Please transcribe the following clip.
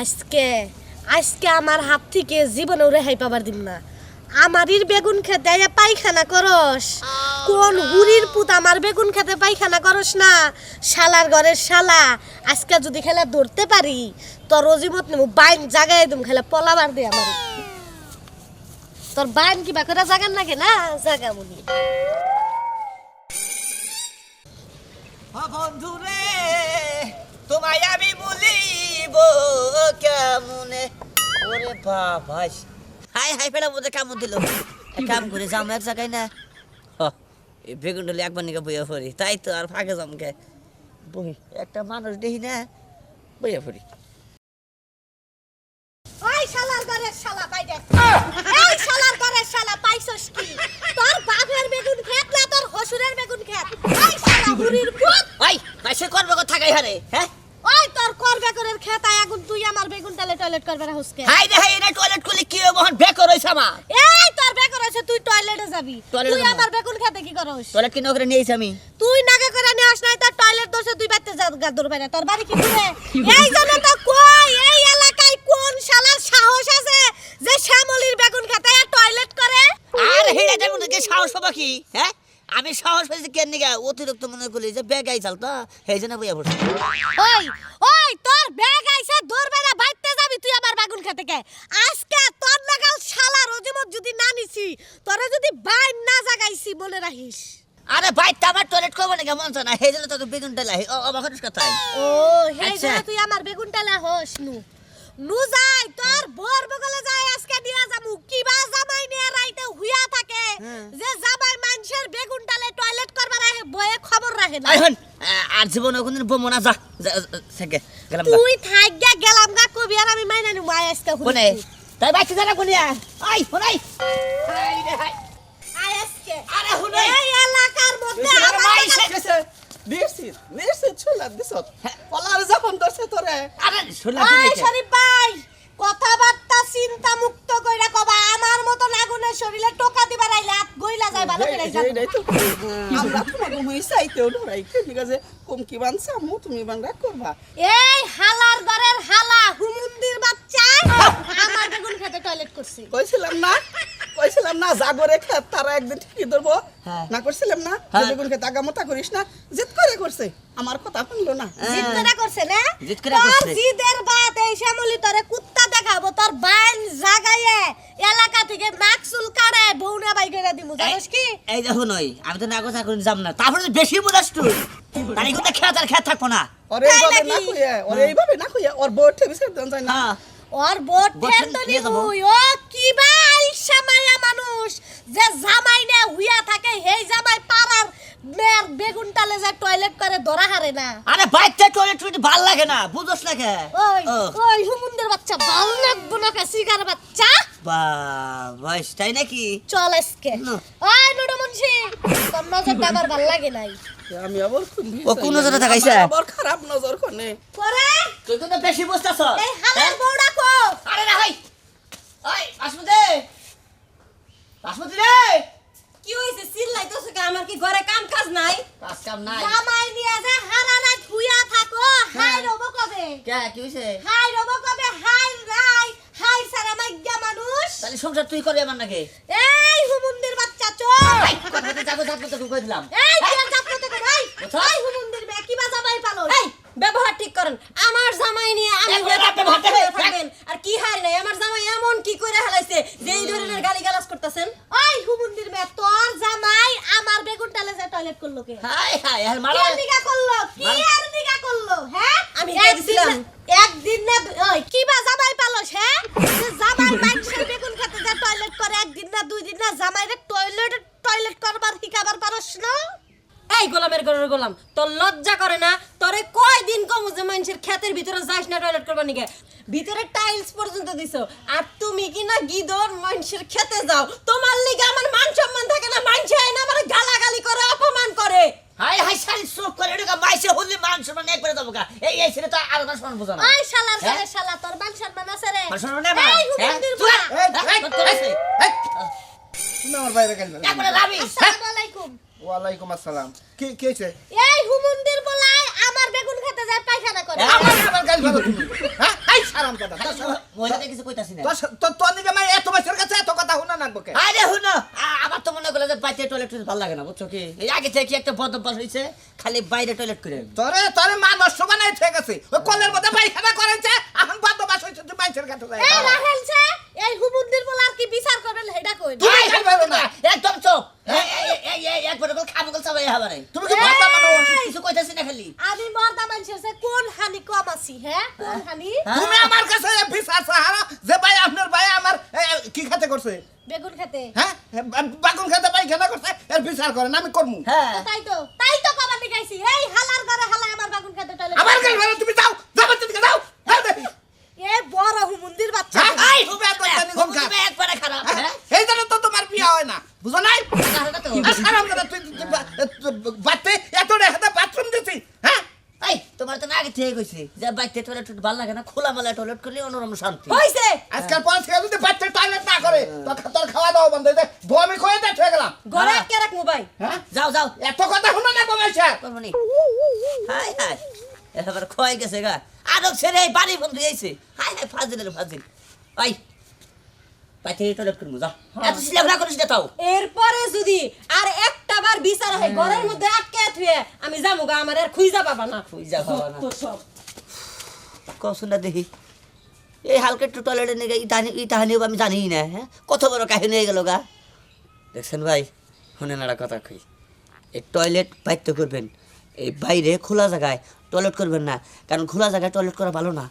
আজকে আজকে আমার হাত থেকে জীবনেও রেহাই পাবার দিম না। আমারই বেগুন খেতে পায়খানা করস, কোন হুরির পুত আমার বেগুন খেতে পায়খানা করস না? শালার ঘরের শালা, আজকে যদি খেলা ধরতে পারি তোর রজিমত নেব বাইন জাগায় তুমি খেলা পলাবার দে আমার। তোর বাইন কিবা করে জাগান নাকি না জাগা বলি। বন্ধু রে তোমায় আমি বলিব কেমনে। ওরে বাবা, হাই হাই ফেলা মধ্যে কেমন দিল। এক কাম করে যাম এক জায়গায় না, এই বেগুন ডলে একবার নিকে বইয়া পড়ি। তাই তো আর ফাঁকে জমকে বই একটা মানুষ দেখি না, বইয়া পড়ি। ওই শালার ঘরের শালা বাইরে, এই শালার ঘরের শালা পাইছস কি? তোর বাপের বেগুন খেত না তোর হসুরের বেগুন খেত? এই শালা হুরির পুত, ওই মাসে করবে কো থাকাই হারে। হ্যাঁ ওই তোর করবে করের খেত আগুন, তুই আমার বেগুন তালে টয়লেট করবে না হুসকে? হাই রে হাই রে, টয়লেট করলে কি হবে? মহন বেকর হইছ আমার। এই তোর বেগুন আছে, তুই টয়লেটে যাবি। তুই আমার বেগুন খেতে কি করস? টয়লেট কি নকরে নিয়েছ আমি? তুই নাকে করে নিয়াস নাই, তোর টয়লেট দোষে তুই বাইতে যা গাদর বাইরে। তোর বাড়ি কি দূরে? এই জন্য তো কই এই এলাকায় কোন শালার সাহস আছে যে শ্যামলির বেগুন খেতে টয়লেট করে? আর হেড়ে যাবো নাকি সাহস পাবা কি? হ্যাঁ আমি সাহস পেয়েছি কেন নিগা? অতিরিক্ত মনে করলি যে ব্যাগ আইছাল তো সেই জন্য বইয়া পড়ছি। ওই ওই তোর ব্যাগ আইছে দৌড়বে না, বাইতে যাবি তুই আমার বেগুন খেতে কে? আজকে তোর নাগাল শালা রজিমত যদি না নিছি, তোরে যদি বাইন না জাগাইছি মনে রাখিস। আরে ভাই আমার টয়লেট করবো নাকি মন না, সেই জন্য তো বেগুন ডালাই অবাক কথাই। ও হেই জন্য তুই আমার বেগুন টালা হস নু নু যাই তোর বোর বগলে যাই আজকে দিয়া যামু। কিবা জামাই নিয়ে রাইতে হুইয়া থাকে যে জামাই মানুষের বেগুন টালে টয়লেট করবার আহে বয়ে খবর রাখে না। এখন আর জীবনে কোনদিন বমো না, যা থেকে গেলাম। তুই থাক গা গেলাম গা কবি আর আমি মাইনা নিমু আই আজকে হুই। কোনে তাই বাইতে জানা কোনিয়া? আই হনাই আই রে হাই আই আজকে আরে হুনাই এই এলাকার মধ্যে আমার নিশ্চিত শুনলাম দিছত পলার যখন ধরছে তোরে। আরে শুনলাম ওই তুমি শরীফ ভাই কথাবার্তা চিন্তা মুক্ত কইরা কবা। আমার মতো আগুনের শরীরে টোকা দিবার আইলে হাত গইলা যায় ভালো করে জানো। আমরা তোমাকে মুই চাইতেও ধরাই কেন যে কম কি বানছা মু তুমি বান রাগ করবা। এই হালার ঘরের হালা হুমুন্দির বাচ্চা আমার বেগুন খেতে টয়লেট করছে। কইছিলাম না জাগরে খেত তারা একদিন ঠিকই ধরবো হ্যাঁ। না, করছিলাম না যে হ্যাঁ। বেগুন খেতে আগামতা করিস না, জিদ করে করছে আমার কথা শুনলো না। জিদ করে করছে না? জিদ করে তোর করছে। জিদের বাত এই শ্যামলি তোরে কুত্তা দেখাবো, তোর বাইন জাগাইয়ে এলাকা থেকে নাক চুল কাড়ে বউনা বাই কইরা দিমু জানিস কি? এই দেখো নই আমি তো নাগো চাকরি যাব না, তারপরে বেশি বুঝাস তুই। তার এগুলো খেত আর খেত থাকবো না। ওরে এইভাবে না কইয়া ওর বউর ঠে বিচার দেন যায় না। হ্যাঁ ওর বোট বোট ঠেন তো নিয়ে যাবো। নিবুই। ও কিবা আলসা মাইয়া মানুষ যে জামাই না হুইয়া থাকে, হেই জামাই পাড়ার মেয়ের বেগুন টালে যায় টয়লেট করে ধরা হারে না। আরে বাইতে টয়লেট টয়লেট ভাল লাগে না, বুঝছ না কে? ওই ও। ওই হুমুন্দের বাচ্চা ভাল লাগবো না সিগার বাচ্চা। বাবা তাই নাকি? চল আজকে না। ওই নুডু মুন্সি, তোর নজরটা আমার ভাল লাগে নাই। আমি আবার ও কোন নজরে তাকাইছে? আবার খারাপ নজর কোনে। করে তুই কিন্তু বেশি বুঝতাছ। এই হালার বউডা কো? আরে না ভাই ওই বাসমতি বাসমতি রে, কি হইছে চিল্লাইতেছ কে? আমার কি ঘরে কাম কাজ নাই? কাজ কাম নাই জামাই নিয়ে যে হারা রাত হুইয়া থাকো, হাই রব কবে? কে কি হইছে? হাই রব কবে? হাই রাই হাই সারা মাইগা মানুষ। তাহলে সংসার তুই করে আমার নাকি? এই হুমুন্দির বাচ্চা চল। কথাতে যাবো যাবো তো কই দিলাম। এই তুই আর যাবো তো ভাই। এই হুমুন্দির বে কিবা জামাই পালো? এই ব্যবহার ঠিক করেন। আমার জামাই নিয়ে আমি একবার ব্যবহার থাকবেন আর কি হার নাই? আমার জামাই এমন কি কইরা হেলাইছে যে এই ধরনের গালিগালাজ করতেছেন? ওই হুমুন্দির বে তোর জামাই আমার বেগুন টালে যে টয়লেট করলো কে? হাই হাই আর কি মারা আর নিগা করলো? কি আর নিগা করলো? হ্যাঁ আমি কই দিছিলাম। একদিন না ওই কিবা জামাই পালোস? হ্যাঁ যে জামাই মানুষের বেগুন খেতে যা টয়লেট করে, একদিন না দুই দিন না জামাইরে টয়লেট করবার শিখাবার পারস না? এই গোলামের ঘরের গোলাম, তোর লজ্জা করে না? তোরে কয়দিন কমু যে মানুষের ক্ষেতের ভিতরে যাস না টয়লেট করবার নিকে? ভিতরে টাইলস পর্যন্ত দিছো, আর তুমি কি না গিদর মানুষের খেতে যাও? তোমার লিগে আমার মান সম্মান থাকে না? মানুষ হয় না আমার গালাগালি করে, অপমান করে। হাই হাই সারি চোখ করে ঢোকা মাইসে হলি মান সম্মান একবারে দেবো গা। এই ছেলে তো আর মান সম্মান বোঝা না। ওই শালার হ্যাঁ? ঘরে শালা তোর মান সম্মান আছে রে? মান সম্মান নেই এই হুমুন্দির বুড়া। তুমি আমার বাইরে কেন যাবে? একবারে লাভি। আসসালামু আলাইকুম। ওয়ালাইকুম আসসালাম। কি হয়েছে? এই হুমুন্দির বলাই আমার বেগুন খেতে যায় পায়খানা করে। আমার গাল ভালো তুমি। হ্যাঁ? এই সারা হারাম কথা মহিলাদের কিছু কইতাছি না তোর দিকে মাই এত বছর কাছে এত কথা শুনা নাকবো কে আরে হুনো আমার তো মনে করলে যে বাইরে টয়লেট ভালো লাগে না বুঝছো কি এই আগে থেকে কি একটা বদ অভ্যাস হইছে খালি বাইরে টয়লেট করে তোরে মানুষ বানাই ঠিক আছে ওই কলের মধ্যে পায়খানা করেছে এখন বদমাস হইছে তুই মানুষের কাছে যাই এই রাহেল সে এই হুমুন্দির বল আর কি বিচার করবেন হেডা কই তুমি খাইবে না একদম চুপ একবার খাবো গল সবাই হাবারে তুমি কি মাথা মানো কিছু কইতাছি না খালি আমি মর্দা মানুষের সে কোন হানি কম আছি হ্যাঁ কোন হানি তুমি আমার কাছে বিচার চাহারা যে ভাই আপনার ভাই আমার কি খেতে করছে বেগুন খেতে হ্যাঁ বাগুন খেতে পায়খানা করছে এর বিচার করেন আমি করমু হ্যাঁ তাই তো কবার লিখাইছি এই হালার ঘরে হালা আমার বেগুন খেতে টয়লেট আমার কাছে বলো তুমি যাও যাও তুমি যাও যাও দেখি এ বড় হুমুন্দির বাচ্চা এই তুমি এত জানি কোন খা তুমি একবারে খারাপ হ্যাঁ এই জন্য তো তোমার বিয়ে হয় না বুঝো নাই তাহলে তো আরাম করে তুই বাতে এত রেহাতে বাথরুম দিছি হ্যাঁ এই তোমার তো না আগে থেকে কইছি যে বাইরে টয়লেট ভালো লাগে না খোলা মেলা টয়লেট করলে অন্যরকম শান্তি হইছে আজকাল পর থেকে যদি বাচ্চা টয়লেট না করে তোর খাওয়া দাওয়া বন্ধ হয়ে যায় বমি করে দেয় হয়ে গেলাম ঘরে কে রাখ মোবাইল হ্যাঁ যাও যাও এত কথা শুনো না কমেছে করবনি হাই হাই এবার খোয়াই গেছে গা আরো ছেড়ে বাড়ি বন্ধু হয়েছে হাই হাই ফাজিলের ফাজিল ওই বাইরে টয়লেট করবো যা এত সিলেব না করিস না তাও এরপরে যদি আর একটা বার বিচার হয় ঘরের মধ্যে আটকে থুয়ে আমি যাবো গা আমার আর খুঁজা পাবা না খুঁজা পাবা না। তো সব কসুন না দেখি এই হালকা একটু টয়লেটে নিয়ে এই কাহিনিও আমি জানি না হ্যাঁ কত বড় কাহিনী হয়ে গেল গা দেখছেন ভাই শুনেন একটা কথা কই এই টয়লেট বাইরে করবেন এই বাইরে খোলা জায়গায় টয়লেট করবেন না কারণ খোলা জায়গায় টয়লেট করা ভালো না